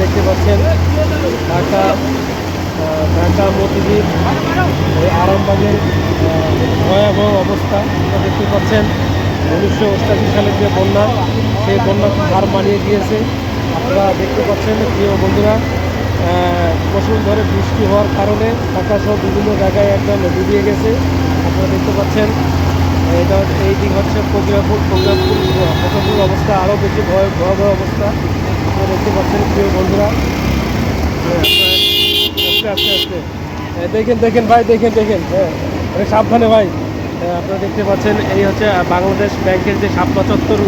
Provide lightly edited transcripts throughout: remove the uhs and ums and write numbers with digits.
দেখতে পাচ্ছেন ঢাকা ঢাকা মতিঝিল এই আরামবাগের ভয়াবহ অবস্থা। আপনারা দেখতে পাচ্ছেন 1988 সালের যে বন্যা, সেই বন্যা হার মানিয়ে দিয়েছে। আপনারা দেখতে পাচ্ছেন প্রিয় বন্ধুরা, মুষলধারে বৃষ্টি হওয়ার কারণে ঢাকা সহ বিভিন্ন জায়গায় একদম ডুবিয়ে গেছে। আপনারা দেখতে পাচ্ছেন এটা এই দিক হচ্ছে প্রজ্ঞাপুর অবস্থা আরও বেশি ভয়াবহ অবস্থা। আপনারা দেখতে পাচ্ছেন প্রিয় বন্ধুরা। আস্তে আস্তে আস্তে দেখেন দেখেন ভাই, দেখেন দেখেন, হ্যাঁ সাবধানে ভাই। আপনারা দেখতে পাচ্ছেন এই হচ্ছে বাংলাদেশ ব্যাংকের যে শাপলা চত্বর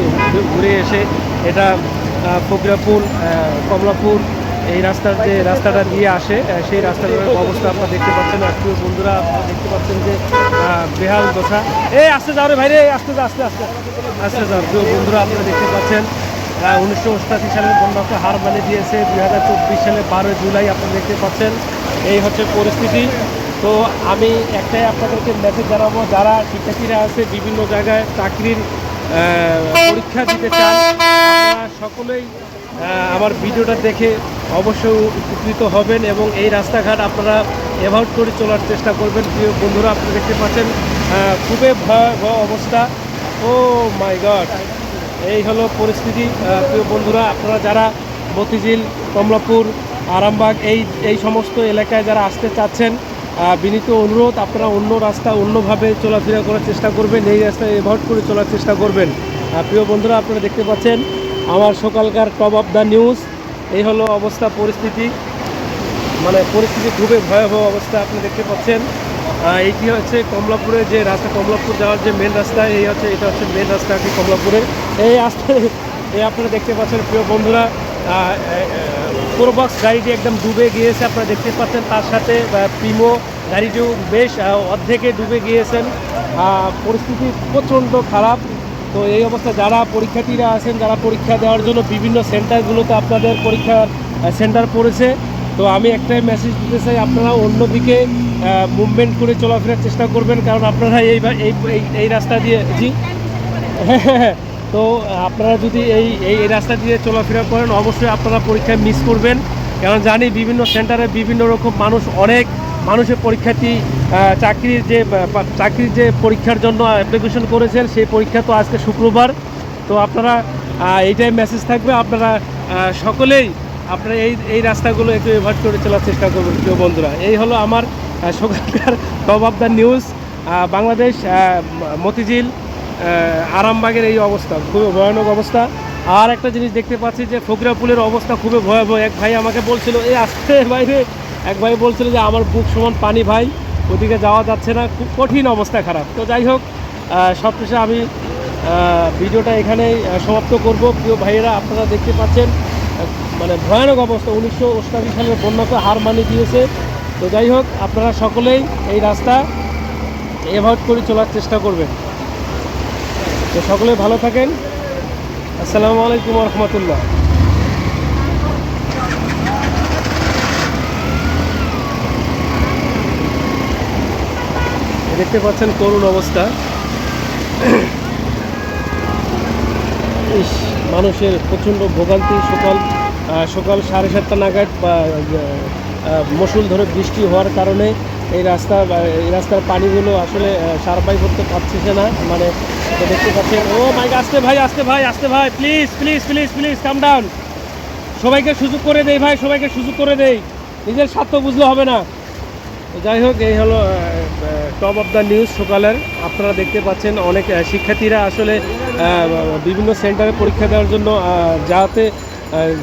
ঘুরে এসে এটা প্রজ্ঞাপুর কমলাপুর এই রাস্তাটা দিয়ে আসে, সেই রাস্তাটার অবস্থা আপনারা দেখতে পাচ্ছেন। আর প্রিয় বন্ধুরা, আপনারা দেখতে পাচ্ছেন যে বেহাল দশা। এই আসতে যাও রে ভাই রে, আস্তে যা আস্তে আস্তে আস্তে যাও। প্রিয় বন্ধুরা, আপনারা দেখতে পাচ্ছেন 1988 সালের বন্যাকে হার মানিয়ে দিয়েছে 2024 সালে 12 জুলাই। আপনারা দেখতে পাচ্ছেন এই হচ্ছে পরিস্থিতি। তো আমি একটাই আপনাদেরকে মেসেজ জানাবো, যারা শিক্ষার্থীরা আছে বিভিন্ন জায়গায় চাকরির পরীক্ষা দিতে চান, আপনারা সকলেই আমার ভিডিওটা দেখে অবশ্যই উপকৃত হবেন এবং এই রাস্তাঘাট আপনারা অ্যাভয়েড করে চলার চেষ্টা করবেন। প্রিয় বন্ধুরা, আপনারা দেখতে পাচ্ছেন খুবই ভয়াবহ অবস্থা। ও মাই গড, এই হলো পরিস্থিতি। প্রিয় বন্ধুরা, আপনারা যারা মতিঝিল, কমলাপুর, আরামবাগ এই সমস্ত এলাকায় যারা আসতে চাচ্ছেন, বিনীত অনুরোধ, আপনারা অন্য রাস্তা অন্যভাবে চলাফেরা করার চেষ্টা করবেন, এই রাস্তায় অ্যাভয়েড করে চলার চেষ্টা করবেন। প্রিয় বন্ধুরা, আপনারা দেখতে পাচ্ছেন আমার সকালকার টপ অফ দ্য নিউজ। এই হলো অবস্থা, পরিস্থিতি, মানে পরিস্থিতি খুবই ভয়াবহ অবস্থা। আপনি দেখতে পাচ্ছেন এইটি হচ্ছে কমলাপুরের যে রাস্তা, কমলাপুর যাওয়ার যে মেন রাস্তা, এটা হচ্ছে মেন রাস্তা আর কি কমলাপুরের। এই রাস্তায় এই আপনারা দেখতে পাচ্ছেন প্রিয় বন্ধুরা, প্রোবক্স গাড়িটি একদম ডুবে গিয়েছে। আপনারা দেখতে পাচ্ছেন তার সাথে প্রিমো গাড়িটিও বেশ অর্ধেকে ডুবে গিয়েছেন। পরিস্থিতি প্রচণ্ড খারাপ। তো এই অবস্থা যারা পরীক্ষার্থীরা আছেন, যারা পরীক্ষা দেওয়ার জন্য বিভিন্ন সেন্টারগুলোতে আপনাদের পরীক্ষার সেন্টার পড়েছে, তো আমি একটাই মেসেজ দিতে চাই, আপনারা অন্যদিকে মুভমেন্ট করে চলাফেরার চেষ্টা করবেন, কারণ আপনারা এই রাস্তা দিয়ে হ্যাঁ তো আপনারা যদি এই রাস্তা দিয়ে চলাফেরা করেন, অবশ্যই আপনারা পরীক্ষায় মিস করবেন। কারণ জানি বিভিন্ন সেন্টারে বিভিন্ন রকম অনেক মানুষের পরীক্ষার্থী চাকরির যে পরীক্ষার জন্য অ্যাপ্লিকেশন করেছেন, সেই পরীক্ষা তো আজকে শুক্রবার। তো আপনারা এইটাই মেসেজ থাকবে, আপনারা সকলেই আপনারা এই রাস্তাগুলো একটু অ্যাভয়েড করে চলার চেষ্টা করবেন। প্রিয় বন্ধুরা, এই হলো আমার সকালকার top of the news. Bangladesh Motijheel আরামবাগের এই অবস্থা খুবই ভয়ানক অবস্থা। আর একটা জিনিস দেখতে পাচ্ছি যে ফকরিয়াপুলের অবস্থা খুবই ভয়াবহ। এক ভাই আমাকে বলছিল এই আসতে বাইরে, এক ভাই বলছিল যে আমার বুক সমান পানি ভাই, ওদিকে যাওয়া যাচ্ছে না, খুব কঠিন অবস্থা, খারাপ। তো যাই হোক, সবশেষে আমি ভিডিওটা এখানেই সমাপ্ত করব। প্রিয় ভাইয়েরা, আপনারা দেখতে পাচ্ছেন মানে ভয়ানক অবস্থা, 1988 সালের বন্যাকে হার মানিয়ে দিয়েছে। তো যাই হোক, আপনারা সকলেই এই রাস্তা অ্যাভয়েড করে চলার চেষ্টা করবেন। তো সকলে ভালো থাকেন। আসসালামু আলাইকুম ওয়া রাহমাতুল্লাহ। দেখতে পাচ্ছেন করুণ অবস্থা। মানুষের প্রচণ্ড ভোগান্তি। সকাল 7:30 নাগাদ মুষলধারে বৃষ্টি হওয়ার কারণে এই রাস্তার পানিগুলো আসলে সার্ভাইভ করতে পারছে না। মানে দেখতে পাচ্ছেন, ও মাই গড, আসতে ভাই please please please please come down. সবাইকে সুযোগ করে দেই ভাই, সবাইকে সুযোগ করে দেই, নিজের স্বার্থ বুঝলে হবে না। যাই হোক, এই হলো টপ অফ দ্য নিউজ সকালের। আপনারা দেখতে পাচ্ছেন অনেক শিক্ষার্থীরা আসলে বিভিন্ন সেন্টারে পরীক্ষা দেওয়ার জন্য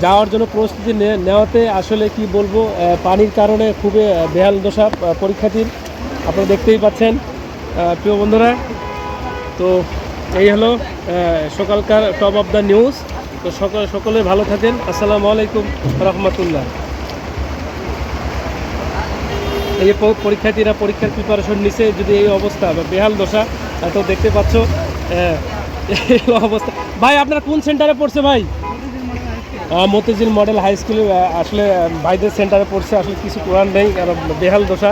যাওয়ার জন্য প্রস্তুতি নেওয়াতে আসলে কি বলবো, পানির কারণে খুবই বেহাল দশা পরীক্ষার্থীর। আপনারা দেখতেই পাচ্ছেন প্রিয় বন্ধুরা। তো এই হলো সকালকার টপ অফ দ্য নিউজ। তো সকলে ভালো থাকেন। আসসালামু আলাইকুম রহমতুল্লাহ। এই পরীক্ষার্থীরা পরীক্ষার প্রিপারেশন নিছে, যদি এই অবস্থা বা বেহাল দশা, তো দেখতে পাচ্ছ এই অবস্থা। ভাই আপনার কোন সেন্টারে পড়ছে ভাই? মতিঝিল মডেল হাই স্কুলে আসলে ভাইদের সেন্টারে পড়ছে। আসলে কিছু করার নেই, কারণ বেহাল দশা,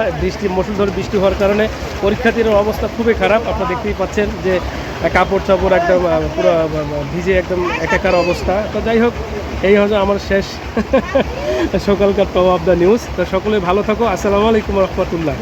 মুষলধারে বৃষ্টি হওয়ার কারণে পরীক্ষার্থীদের অবস্থা খুবই খারাপ। আপনারা দেখতেই পাচ্ছেন যে কাপড় চাপড় একদম পুরো ভিজে একদম একাকার অবস্থা। তো যাই হোক, এই হচ্ছে আমার শেষ সকালকার টপ অফ দ্য নিউজ। তো সকলে ভালো থাকো, আসসালামু আলাইকুম রহমতুল্লাহ।